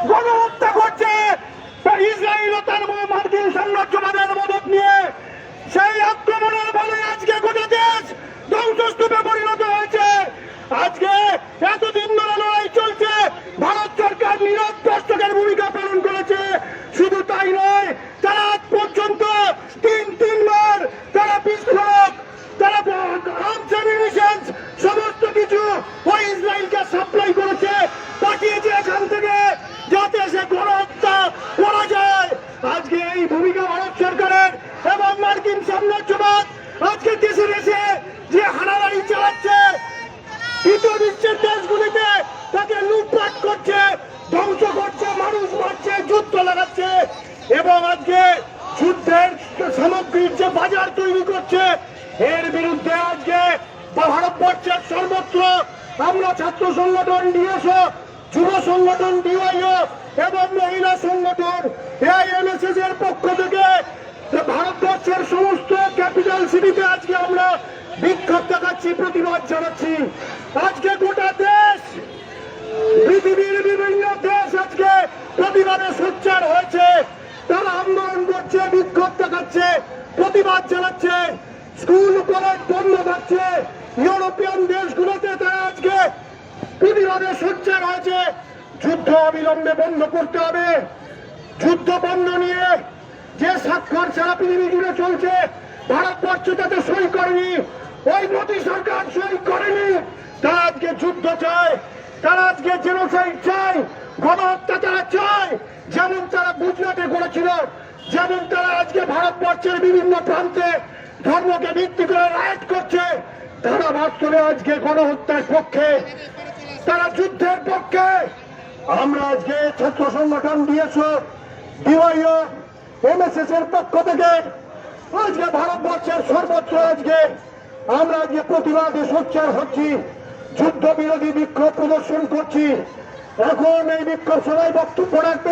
গণহত্যা করছে, ইসরায়েল ও তার মার্কিন সাম্রাজ্যবাদের মদত নিয়ে সেই আক্রমণের ফলে আজকে গোটা দেশ ধ্বংসস্তূপে পরিণত হয়েছে। আজকে এতদিন ধরে লড়াই চলছে, ভারত সরকার নীরব দর্শকের ভূমিকা পালন করেছে। শুধু তাই নয়, তারা আজ পর্যন্ত তিনবার তারা বিস্ফোরক, তারা সমস্ত কিছু ওই ইসরায়েলকে সাপ্লাই করেছে, পাঠিয়েছে এখান থেকে, যাতে সে গণহত্যা করা যায়। আজকে এই ভূমিকা ভারত সরকারের এবং মার্কিন সাম্রাজ্যবাদ আজকে দেশে দেশে যে হানাদারি চালাচ্ছে, তৃতীয় বিশ্বের দেশগুলিতে তাকে লুটপাট করছে, ধ্বংস করছে, মানুষ মারছে, যুদ্ধ লাগাচ্ছে এবং আজকে যুদ্ধের সামগ্রীর যে বাজার তৈরি করছে, এর বিরুদ্ধে আজকে ভারতবর্ষের সর্বত্র আমরা ছাত্র সংগঠন ডিএসও, যুব সংগঠন ডিওয়াইও এবং মহিলা সংগঠন এআইএমএসএস এর পক্ষ থেকে ভারতবর্ষের সমস্ত ক্যাপিটাল সিটিতে আজকে আমরা বিক্ষোভ দেখাচ্ছি, প্রতিবাদ জানাচ্ছি। আজকে গোটা দেশ, পৃথিবীর বিভিন্ন দেশ আজকে প্রতিবাদে সোচ্চার হয়েছে, তারা আন্দোলন করছে, বিক্ষোভ দেখাচ্ছে, প্রতিবাদ জানাচ্ছে। স্কুল কলেজ বন্ধ থাকছে, ইউরোপিয়ান দেশগুলোতে তারা আজকে প্রতিবাদে সোচ্চার হয়েছে। যুদ্ধ অবিলম্বে বন্ধ করতে হবে। যুদ্ধ বন্ধ নিয়ে যে স্বাক্ষর সারা পৃথিবী জুড়ে চলছে, ভারতবর্ষ তাতে সই করেনি, ওই মোদী সরকার সই করেনি। তারা আজকে যুদ্ধ চায়, তারা আজকে জেনোসাইড চায়, গণহত্যা তারা চায়, যেমন তারা গুজরাটে করেছিল, যেমন তারা আজকে ভারতবর্ষের বিভিন্ন প্রান্তে ধর্মকে ভিত্তি করে রাইট করছে। তারা বাস্তবে আজকে গণহত্যার পক্ষে, তারা যুদ্ধের পক্ষে। আমরা আজকে ছাত্র সংগঠন ডিএসও, ডিওয়াইও, এমএসএস এর পক্ষ থেকে আজকে ভারতবর্ষের সর্বত্র আজকে আমরা আজকে প্রতিবাদে সোচ্চার হচ্ছি, যুদ্ধ বিরোধী বিক্ষোভ প্রদর্শন করছি। এখন এই বিক্ষোভ সবাই বক্তব্য রাখবে।